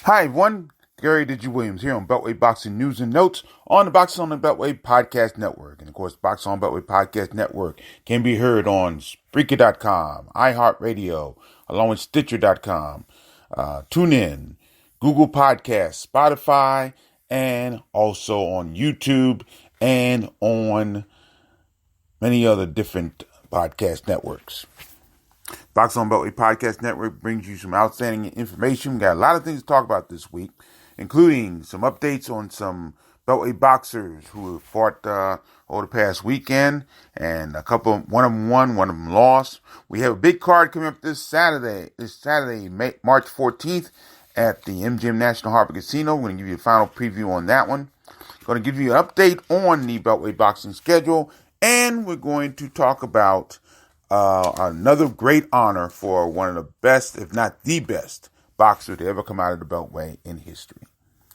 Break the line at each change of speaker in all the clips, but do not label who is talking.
Hi, everyone. Gary Williams here on Beltway Boxing News and Notes on the Boxing on the Beltway Podcast Network. And of course, Boxing on the Beltway Podcast Network can be heard on Spreaker.com, iHeartRadio, along with Stitcher.com, TuneIn, Google Podcasts, Spotify, and also on YouTube and on many other different podcast networks. Boxing on Beltway Podcast Network brings you some outstanding information. We got a lot of things to talk about this week, including some updates on some Beltway Boxers who have fought over the past weekend, and one of them won, one of them lost. We have a big card coming up this Saturday, March 14th at the MGM National Harbor Casino. We're going to give you a final preview on that one. Going to give you an update on the Beltway Boxing schedule, and we're going to talk about another great honor for one of the best, if not the best, boxer to ever come out of the Beltway in history.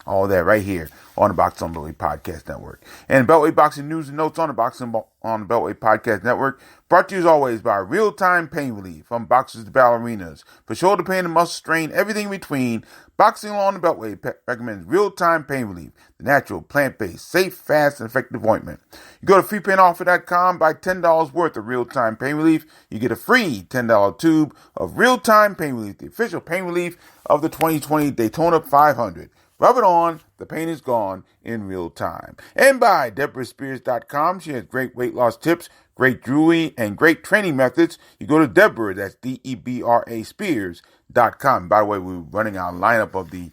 All that right here on the Boxing on Beltway Podcast Network. And Beltway Boxing News and Notes on the Boxing on the Beltway Podcast Network. Brought to you as always by Real-Time Pain Relief. From boxers to ballerinas. For shoulder pain and muscle strain, everything in between, Boxing on the Beltway recommends Real-Time Pain Relief. The natural, plant-based, safe, fast, and effective ointment. You go to freepainoffer.com, buy $10 worth of Real-Time Pain Relief. You get a free $10 tube of Real-Time Pain Relief, the official pain relief of the 2020 Daytona 500. Rub it on, the pain is gone in real time. And by DeborahSpears.com. She has great weight loss tips, great jewelry, and great training methods. You go to Deborah, that's Debra Spears.com. By the way, we're running our lineup of the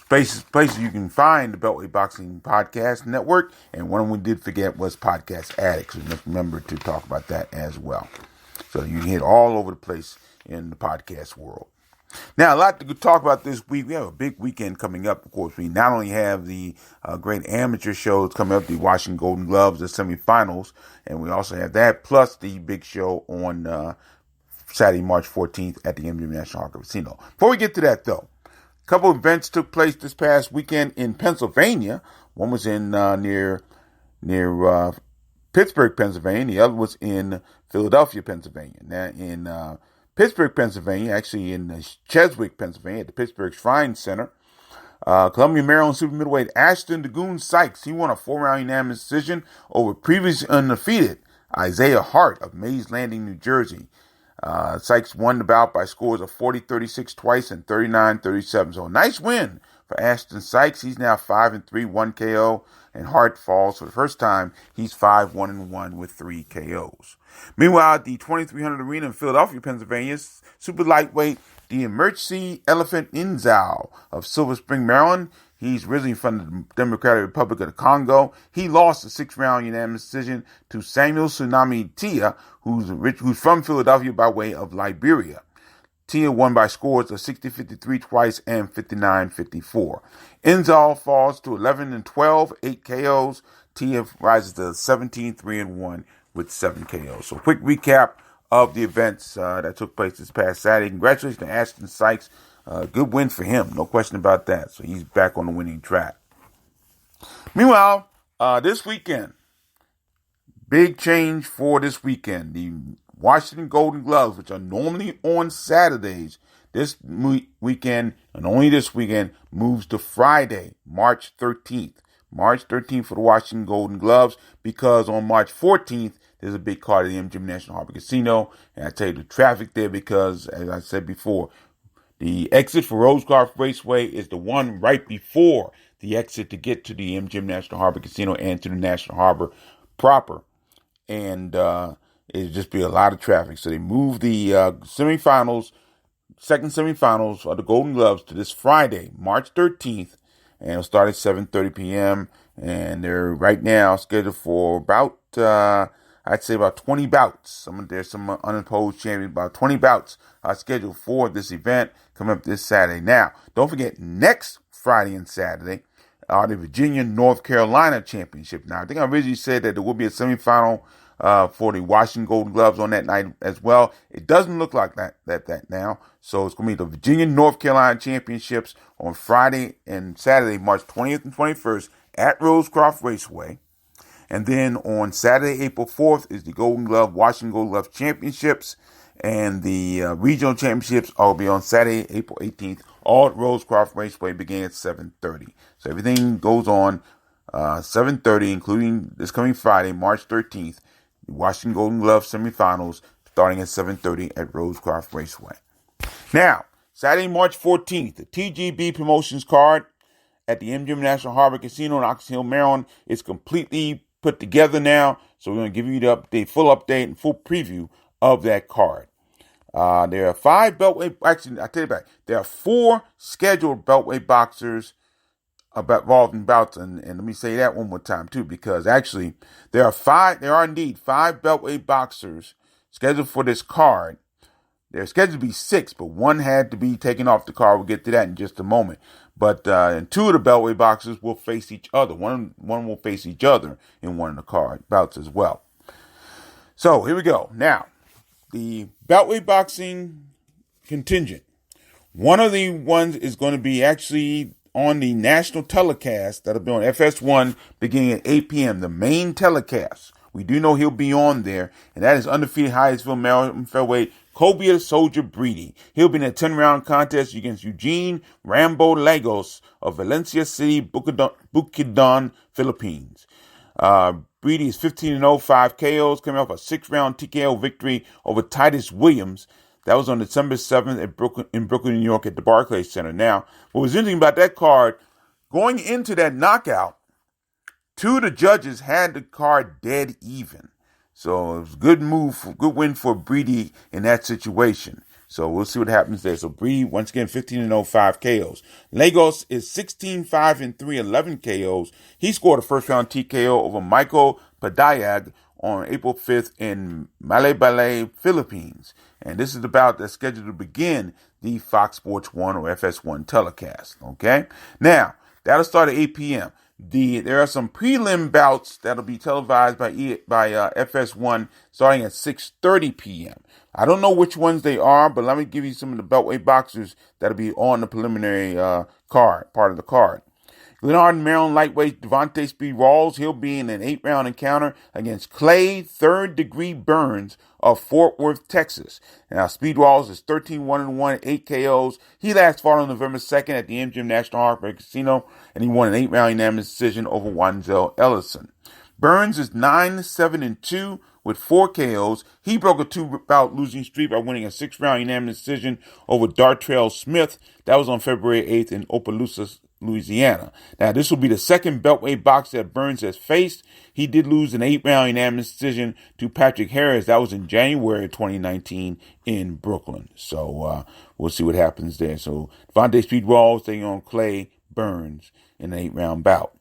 places you can find the Beltway Boxing Podcast Network. And one of them we did forget was Podcast Addicts. So remember to talk about that as well. So you can hit all over the place in the podcast world. Now, a lot to talk about this week. We have a big weekend coming up. Of course, we not only have the great amateur shows coming up, the Washington Golden Gloves, the semifinals, and we also have that, plus the big show on Saturday, March 14th at the MGM National Harbor Casino. Before we get to that, though, a couple of events took place this past weekend in Pennsylvania. One was in near Pittsburgh, Pennsylvania. The other was in Philadelphia, Pennsylvania. Now, in Pittsburgh, Pennsylvania, actually in Cheswick, Pennsylvania, at the Pittsburgh Shrine Center. Columbia, Maryland super middleweight Ashton "The-Goon" Sykes. He won a 4-round unanimous decision over previously undefeated Isaiah Hart of Mays Landing, New Jersey. Sykes won the bout by scores of 40-36 twice and 39-37. So a nice win for Ashton Sykes. He's now 5-3, 1 KO, and Hart falls for the first time. He's 5-1-1 with 3 KOs. Meanwhile, at the 2300 Arena in Philadelphia, Pennsylvania, super lightweight, the Emergency Elephant Nzau of Silver Spring, Maryland. He's originally from the Democratic Republic of the Congo. He lost a 6-round unanimous decision to Samuel Tsunami Tia, who's from Philadelphia by way of Liberia. Tia won by scores of 60-53 twice and 59-54. Nzau falls to 11-12, 8 KOs. Tia rises to 17-3-1 with 7 KOs. So quick recap of the events that took place this past Saturday. Congratulations to Ashton Sykes. Good win for him, no question about that. So he's back on the winning track. Meanwhile, this weekend, big change for this weekend. The Washington Golden Gloves, which are normally on Saturdays, this weekend, and only this weekend, moves to Friday, March 13th. March 13th for the Washington Golden Gloves, because on March 14th, there's a big card at the MGM National Harbor Casino. And I tell you, the traffic there, because, as I said before, the exit for Rosecroft Raceway is the one right before the exit to get to the MGM National Harbor Casino and to the National Harbor proper. And it'll just be a lot of traffic. So they moved the second semifinals of the Golden Gloves to this Friday, March 13th. And it'll start at 7:30 p.m. And they're right now scheduled for about, I'd say about 20 bouts. There's some unopposed champions. About 20 bouts are scheduled for this event coming up this Saturday. Now, don't forget, next Friday and Saturday are the Virginia, North Carolina Championship. Now, I think I originally said that there will be a semifinal for the Washington Golden Gloves on that night as well. It doesn't look like that now. So it's going to be the Virginia, North Carolina Championships on Friday and Saturday, March 20th and 21st at Rosecroft Raceway. And then on Saturday, April 4th is the Washington Golden Glove Championships. And the regional championships will be on Saturday, April 18th. All at Rosecroft Raceway, beginning at 7:30. So everything goes on 7:30, including this coming Friday, March 13th, the Washington Golden Glove semifinals, starting at 7:30 at Rosecroft Raceway. Now, Saturday, March 14th, the TGB Promotions card at the MGM National Harbor Casino in Oxon Hill, Maryland is completely put together now. So we're going to give you the update, full update and full preview of that card. There are 5 Beltway, actually, I take it back. There are 4 scheduled Beltway Boxers involved in bouts. And let me say that one more time, too, because actually there are indeed 5 Beltway Boxers scheduled for this card. They're scheduled to be 6, but 1 had to be taken off the card. We'll get to that in just a moment. But and 2 of the Beltway Boxers will face each other. One will face each other in one of the card bouts as well. So here we go. Now, the Beltway Boxing contingent. One of the ones is going to be actually on the national telecast that'll be on FS1 beginning at 8 p.m., the main telecast. We do know he'll be on there, and that is undefeated Hyattsville, Maryland featherweight Kobe the Soldier Breedy. He'll be in a 10-round contest against Eugene Rambo Lagos of Valencia City, Bukidnon, Philippines. Breedy is 15-0, 5 KOs, coming off a 6-round TKO victory over Titus Williams. That was on December 7th in Brooklyn, New York at the Barclays Center. Now, what was interesting about that card, going into that knockout, 2 of the judges had the card dead even. So it was a good win for Breedy in that situation. So we'll see what happens there. So Breedy, once again, 15-0, 5 KOs. Lagos is 16-5-3, 11 KOs. He scored a first-round TKO over Michael Padayag on April 5th in Malabale, Philippines. And this is the bout that's scheduled to begin the Fox Sports 1 or FS1 telecast. Okay? Now, that'll start at 8 p.m. There are some prelim bouts that'll be televised by FS1 starting at 6:30 p.m. I don't know which ones they are, but let me give you some of the Beltway Boxers that'll be on the preliminary part of the card. Glenard, Maryland lightweight Devontae Speed Rawls, he'll be in an 8-round encounter against Clay Third-Degree Burns of Fort Worth, Texas. Now, Speed Rawls is 13-1-1, 8 KOs. He last fought on November 2nd at the MGM National Harbor Casino, and he won an 8-round unanimous decision over Nzau Ellison. Burns is 9-7-2 with 4 KOs. He broke a 2-bout losing streak by winning a 6-round unanimous decision over Dartrell Smith. That was on February 8th in Opelousas, Louisiana. Now, this will be the second Beltway boxer that Burns has faced. He did lose an 8-round unanimous decision to Patrick Harris. That was in January 2019 in Brooklyn. So we'll see what happens there. So Devontae Speed Rawls taking on Clay Burns in an 8-round bout.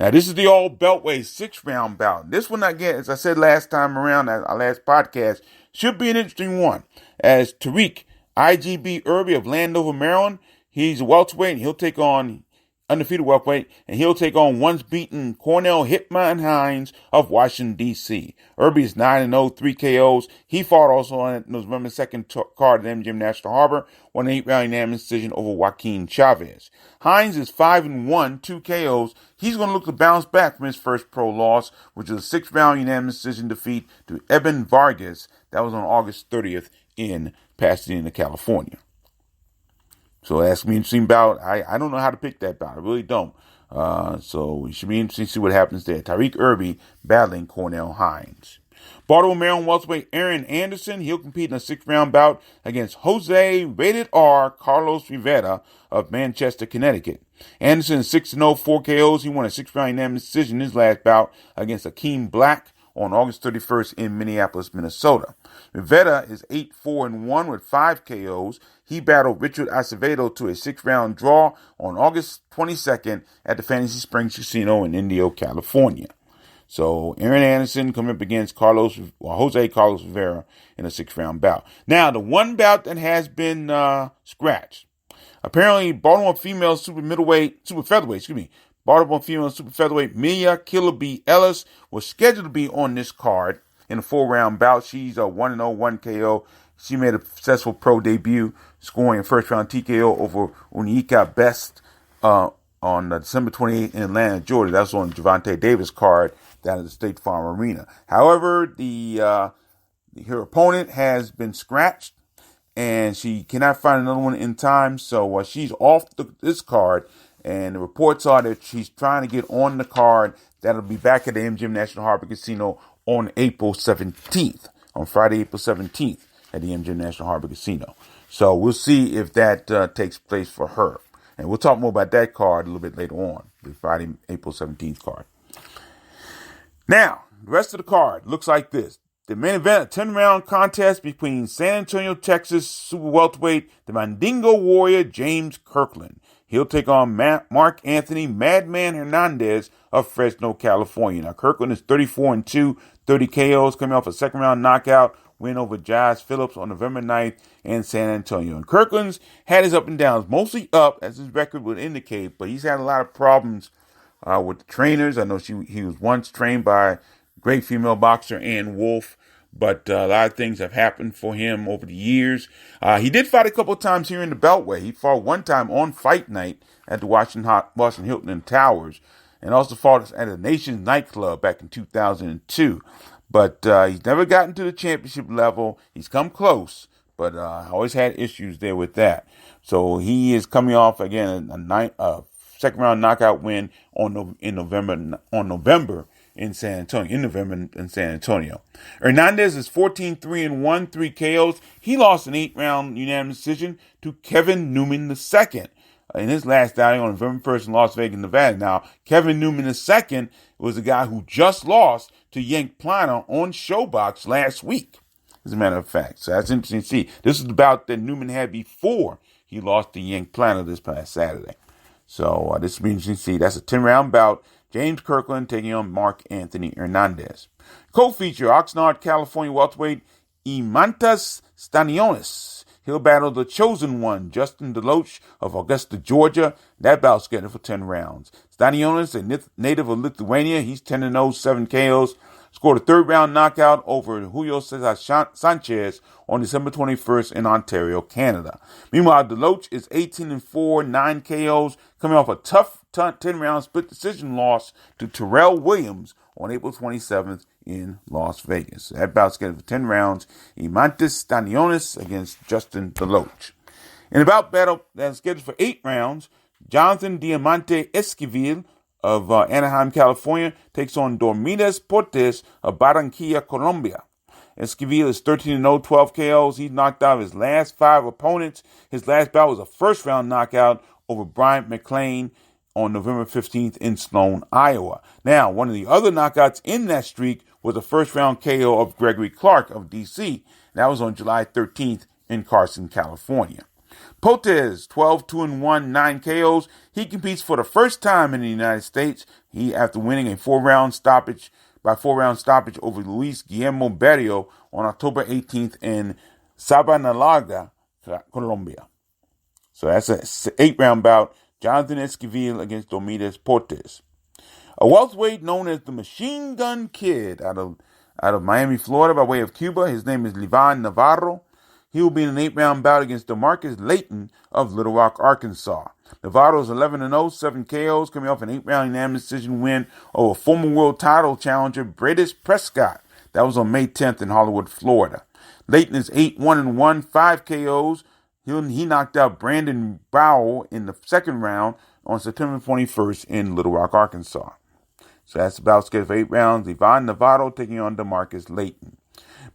Now, this is the all Beltway 6-round bout. This one, again, as I said last time around, our last podcast, should be an interesting one. As Tariq IGB Irby of Landover, Maryland, he's a welterweight, and he'll take on undefeated welterweight, and he'll take on once beaten Cornell Hitman Hines of Washington, D.C. Irby is 9-0, 3 KOs. He fought also on November 2nd card at MGM National Harbor, won an 8-round unanimous decision over Joaquin Chavez. Hines is 5-1, 2 KOs. He's going to look to bounce back from his first pro loss, which was a 6-round unanimous decision defeat to Eben Vargas. That was on August 30th in Pasadena, California. So that's going to be an interesting bout. I don't know how to pick that bout. I really don't. So it should be interesting to see what happens there. Tariq Irby battling Cornell Hines. Baltimore, Maryland welterweight Aaron Anderson. He'll compete in a 6-round bout against Jose Rated R Carlos Rivera of Manchester, Connecticut. Anderson is 6-0, 4 KOs. He won a 6-round unanimous decision in his last bout against Akeem Black on August 31st in Minneapolis, Minnesota. Rivera is 8-4-1 with 5 KOs. He battled Richard Acevedo to a 6-round draw on August 22nd at the Fantasy Springs Casino in Indio, California. So Aaron Anderson coming up against Jose Carlos Rivera in a 6-round bout. Now, the one bout that has been scratched. Apparently, Baltimore female super featherweight, Baltimore female super featherweight Mia Killer B. Ellis was scheduled to be on this card in a 4-round bout. She's a 1-0, 1 KO. She made a successful pro debut, scoring a first-round TKO over Unika Best on December 28th in Atlanta, Georgia. That's on Gervonta Davis' card down at the State Farm Arena. However, the Her opponent has been scratched, and she cannot find another one in time, so she's off this card. And the reports are that she's trying to get on the card that'll be back at the MGM National Harbor Casino on April 17th, on Friday, April 17th at the MGM National Harbor Casino. So we'll see if that takes place for her. And we'll talk more about that card a little bit later on, the Friday, April 17th card. Now, the rest of the card looks like this. The main event, a 10-round contest between San Antonio, Texas super welterweight, the Mandingo warrior, James Kirkland. He'll take on Mark Anthony Madman Hernandez of Fresno, California. Now, Kirkland is 34-2, 30 KOs, coming off a second-round knockout win over Jazz Phillips on November 9th in San Antonio. And Kirkland's had his up and downs, mostly up, as his record would indicate, but he's had a lot of problems with the trainers. I know he was once trained by great female boxer Ann Wolfe, but a lot of things have happened for him over the years. He did fight a couple of times here in the Beltway. He fought one time on fight night at the Washington Hilton in Towers, and also fought at a Nations nightclub back in 2002. But he's never gotten to the championship level. He's come close, but always had issues there with that. So he is coming off again a second round knockout win in November in San Antonio. Hernandez is 14-3-1, 3 KOs. He lost an 8-round unanimous decision to Kevin Newman II in his last outing on November 1st in Las Vegas, Nevada. Now, Kevin Newman II was a guy who just lost to Yank Plana on Showbox last week, as a matter of fact. So that's interesting to see. This is the bout that Newman had before he lost to Yank Plana this past Saturday. So this will be interesting to see. That's a 10-round bout. James Kirkland taking on Mark Anthony Hernandez. Co-feature, Oxnard, California welterweight Imantas Stanionis. He'll battle the chosen one, Justin Deloach of Augusta, Georgia. That bout's scheduled for 10 rounds. Stanionis, a native of Lithuania, he's 10-0, 7 KOs. Scored a third-round knockout over Julio Cesar Sanchez on December 21st in Ontario, Canada. Meanwhile, Deloach is 18-4, 9 KOs, coming off a tough 10-round split decision loss to Terrell Williams on April 27th in Las Vegas. That bout's scheduled for 10 rounds. Imantas Stanionis against Justin Deloach. In a bout battle that's scheduled for 8 rounds, Jonathan Diamante Esquivel of Anaheim, California, takes on Dormidas Portes of Barranquilla, Colombia. Esquivel is 13-0, 12 KOs. He's knocked out his last 5 opponents. His last bout was a first-round knockout over Bryant McLean on November 15th in Sloan, Iowa. Now, one of the other knockouts in that streak was a first-round KO of Gregory Clark of D.C. That was on July 13th in Carson, California. Portes, 12-2-1, 9 KOs. He competes for the first time in the United States. After winning a 4-round stoppage over Luis Guillermo Berrio on October 18th in Sabanalaga, Colombia. So that's an 8-round bout. Jonathan Esquivel against Dormidas Portes. A welterweight known as the Machine Gun Kid out of Miami, Florida, by way of Cuba. His name is Livan Navarro. He will be in an 8-round bout against DeMarcus Layton of Little Rock, Arkansas. Navarro is 11-0, 7 KOs, coming off an 8-round unanimous decision win over former world title challenger Bradis Prescott. That was on May 10th in Hollywood, Florida. Layton is 8-1-1, 5 KOs. He knocked out Brandon Bowell in the second round on September 21st in Little Rock, Arkansas. So that's about scheduled for 8 rounds. Ivan Navarro taking on DeMarcus Layton.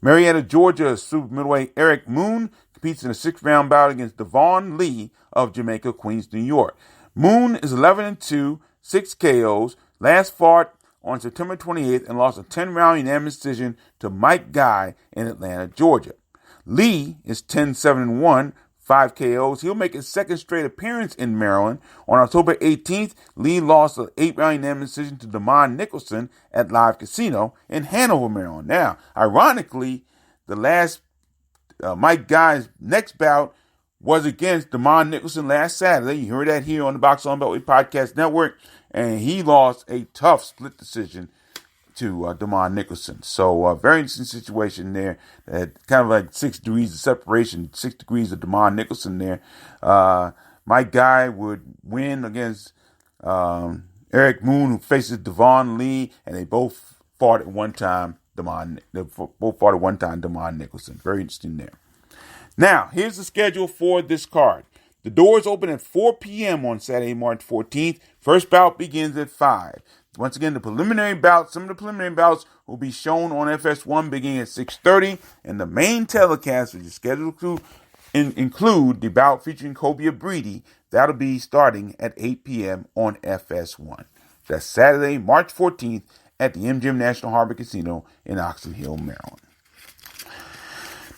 Marietta, Georgia, super middleweight Eric Moon competes in a 6-round bout against Devon Lee of Jamaica, Queens, New York. Moon is 11-2, 6 KOs. Last fought on September 28th and lost a 10-round unanimous decision to Mike Guy in Atlanta, Georgia. Lee is 10-7-1, 5 KOs. He'll make his second straight appearance in Maryland. On October 18th, Lee lost an 8-round unanimous decision to Damon Nicholson at Live Casino in Hanover, Maryland. Now, ironically, the last Mike Guy's next bout was against Damon Nicholson last Saturday. You heard that here on the Box on Beltway Podcast Network. And he lost a tough split decision to Damon Nicholson. So very interesting situation there. Kind of like 6 degrees of separation, 6 degrees of Damon Nicholson there. Mike Guy would win against Eric Moon, who faces Devon Lee, and they both fought at one time They both fought at one time, Damon Nicholson. Very interesting there. Now, here's the schedule for this card. The doors open at 4 p.m. on Saturday, March 14th. First bout begins at 5. Once again, some of the preliminary bouts will be shown on FS1 beginning at 6:30. And the main telecast, which is scheduled to include the bout featuring Kobe Abridi, that'll be starting at 8 p.m. on FS1. That's Saturday, March 14th at the MGM National Harbor Casino in Oxon Hill, Maryland.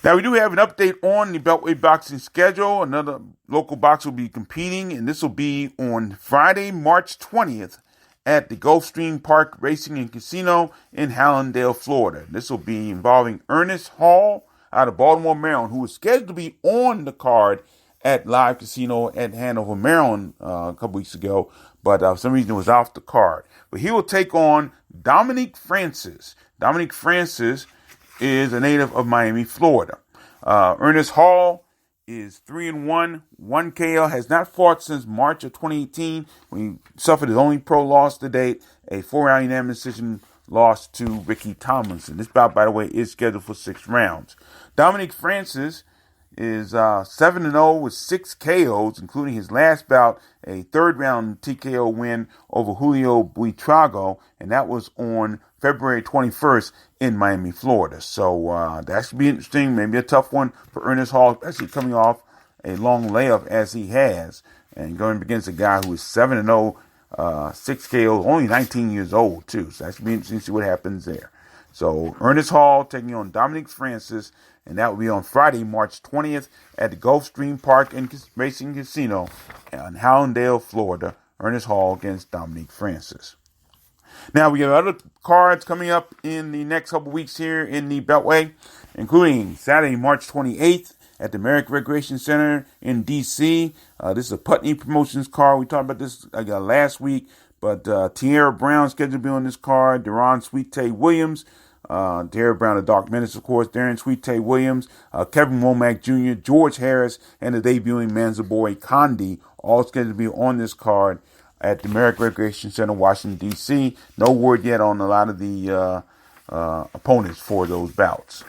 Now, we do have an update on the Beltway Boxing schedule. Another local boxer will be competing, and this will be on Friday, March 20th at the Gulfstream Park Racing and Casino in Hallandale, Florida. This will be involving Ernest Hall out of Baltimore, Maryland, who was scheduled to be on the card at Live Casino at Hanover, Maryland a couple weeks ago, but for some reason it was off the card. But he will take on Dominique Francis. Dominique Francis is a native of Miami, Florida. Ernest Hall is 3-1, 1 KO, has not fought since March of 2018 when he suffered his only pro loss to date, a 4-round unanimous decision loss to Ricky Tomlinson. This bout, by the way, is scheduled for 6 rounds. Dominique Francis is 7-0 with 6 KOs, including his last bout, a 3rd-round TKO win over Julio Buitrago, and that was on February 21st in Miami, Florida. So that should be interesting, maybe a tough one for Ernest Hall, especially coming off a long layoff as he has, and going against a guy who is 7-0, 6 KOs, only 19 years old, too. So that should be interesting to see what happens there. So Ernest Hall taking on Dominique Francis, and that will be on Friday, March 20th at the Gulfstream Park and Racing Casino in Hallandale, Florida. Ernest Hall against Dominique Francis. Now, we have other cards coming up in the next couple weeks here in the Beltway, including Saturday, March 28th at the Merrick Recreation Center in D.C. This is a Putney Promotions card. We talked about this last week, but Tierra Brown scheduled to be on this card. Deron Sweet Williams. Tierra Brown, the Dark Menace, of course. Darren Sweet Williams. Kevin Womack Jr., George Harris, and the debuting Manzaboy Condi, all scheduled to be on this card at the Merrick Recreation Center, Washington, D.C. No word yet on a lot of the opponents for those bouts.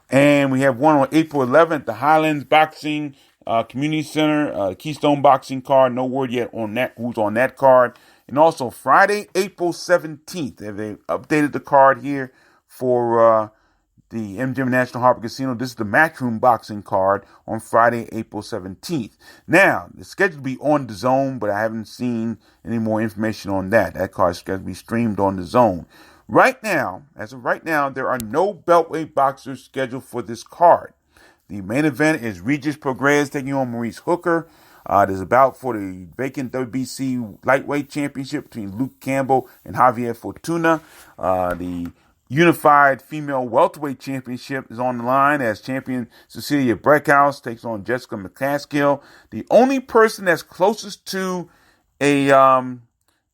And we have one on April 11th at the Highlands Boxing Community Center, Keystone Boxing card. No word yet on that, who's on that card. And also Friday, April 17th. They updated the card here for the MGM National Harbor Casino. This is the Matchroom Boxing card on Friday, April 17th. Now, the schedule will be on the Zone, but I haven't seen any more information on that. That card is scheduled to be streamed on the Zone. Right now, as of right now, there are no Beltway Boxers scheduled for this card. The main event is Regis Prograis taking on Maurice Hooker. There's a bout for the vacant WBC lightweight championship between Luke Campbell and Javier Fortuna. The unified female welterweight championship is on the line as champion Cecilia Breckhouse takes on Jessica McCaskill. The only person that's closest to a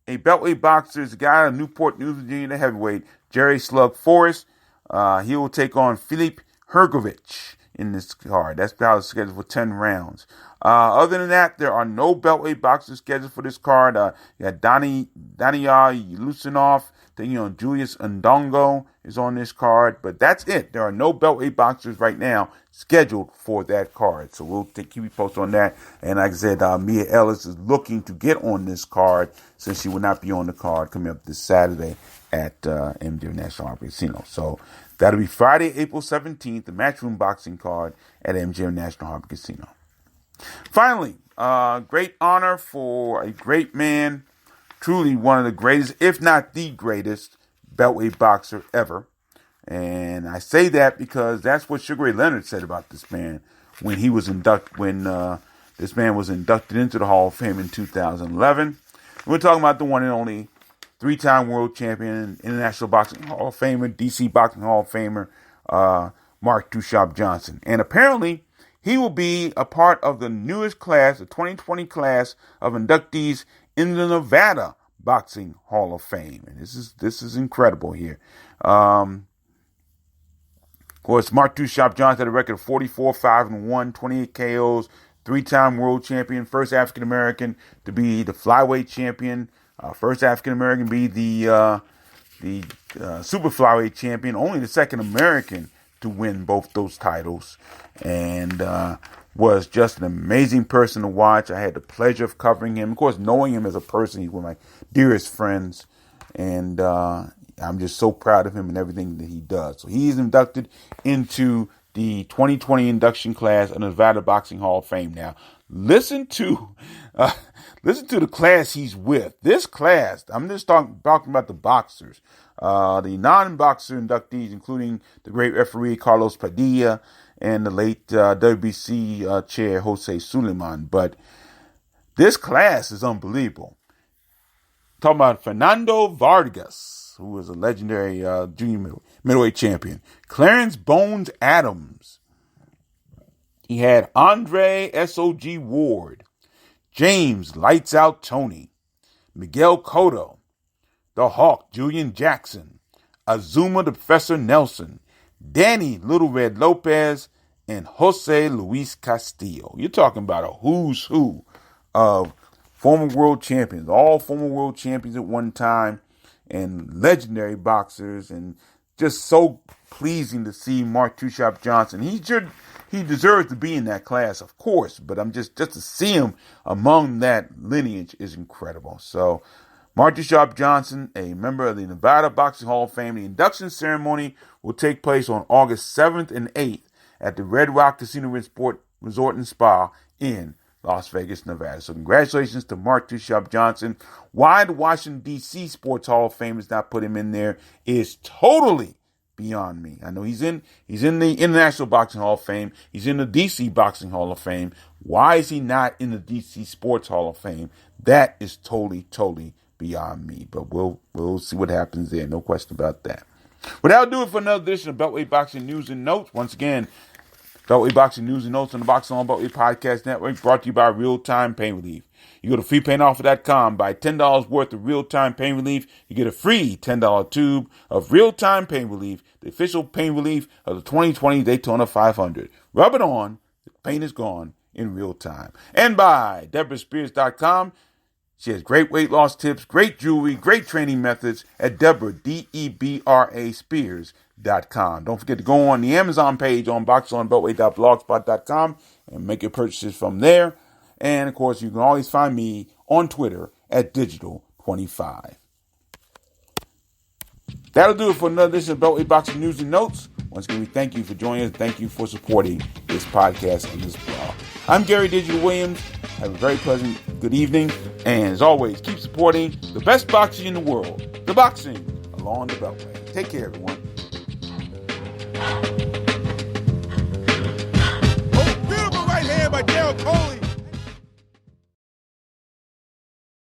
Beltway boxer is a guy out of Newport News, Virginia, the heavyweight, Jerry Slug Forrest. He will take on Filip Hrgovic in this card. That's about scheduled for 10 rounds. Other than that, there are no Beltway boxers scheduled for this card. You got Daniel Lucinov taking on Julius Ndongo is on this card, but that's it. There are no Beltway boxers right now scheduled for that card. So we'll keep you posted on that. And like I said, Mia Ellis is looking to get on this card since she will not be on the card coming up this Saturday at MGM National Harbor Casino. So that'll be Friday, April 17th, the Matchroom Boxing card at MGM National Harbor Casino. Finally, great honor for a great man, truly one of the greatest, if not the greatest, Beltway boxer ever. And I say that because that's what Sugar Ray Leonard said about this man when he was this man was inducted into the Hall of Fame in 2011. We're talking about the one and only 3-time world champion, International Boxing Hall of Famer, DC Boxing Hall of Famer, Mark Dushop Johnson. And apparently, he will be a part of the newest class, the 2020 class of inductees in the Nevada Boxing Hall of Fame. And this is incredible here. Of course, Mark Dushop Johnson had a record of 44-5-1, 28 KOs, 3-time world champion, first African-American to be the flyweight champion, first African-American to be the the super flyweight champion, only the second American to win both those titles, and was just an amazing person to watch. I had the pleasure of covering him. Of course, knowing him as a person, he's one of my dearest friends, and I'm just so proud of him and everything that he does. So he's inducted into the 2020 induction class of the Nevada Boxing Hall of Fame. Now, listen to the class he's with. This class, I'm just talking about the boxers. The non-boxer inductees, including the great referee Carlos Padilla and the late WBC chair Jose Suleiman. But this class is unbelievable. Talking about Fernando Vargas, who was a legendary junior middleweight champion. Clarence Bones Adams. He had Andre S.O.G. Ward, James Lights Out Tony, Miguel Cotto, the Hawk Julian Jackson, Azuma the Professor Nelson, Danny Little Red Lopez, and Jose Luis Castillo. You're talking about a who's who of former world champions, all former world champions at one time, and legendary boxers, and just so pleasing to see Mark Two Shop Johnson. He deserves to be in that class, of course, but I'm just to see him among that lineage is incredible. So, Mark Two Shop Johnson, a member of the Nevada Boxing Hall of Fame. The induction ceremony will take place on August 7th and 8th at the Red Rock Casino Resort and Spa in Las Vegas, Nevada. So congratulations to Mark Two Shop Johnson. Why the Washington, D.C. Sports Hall of Fame has not put him in there is totally beyond me. I know he's in the International Boxing Hall of Fame. He's in the D.C. Boxing Hall of Fame. Why is he not in the D.C. Sports Hall of Fame? That is totally beyond me. But we'll see what happens there. No question about that. But that'll do it for another edition of Beltway Boxing News and Notes. Once again, Beltway Boxing News and Notes on the Boxing on Beltway Podcast Network, brought to you by Real Time Pain Relief. You go to freepainoffer.com, buy $10 worth of Real Time Pain Relief. You get a free $10 tube of Real Time Pain Relief, the official pain relief of the 2020 Daytona 500. Rub it on. The pain is gone in real time. And by DeborahSpears.com. She has great weight loss tips, great jewelry, great training methods at Deborah, Debra Spears.com. Don't forget to go on the Amazon page on boxonbeltway.blogspot.com and make your purchases from there. And, of course, you can always find me on Twitter at Digital25. That'll do it for another edition of Beltway Boxing News and Notes. Once again, we thank you for joining us. Thank you for supporting this podcast and this blog. I'm Gary Digital Williams. Have a very pleasant good evening. And as always, keep supporting the best boxing in the world, the boxing along the Beltway. Take care, everyone.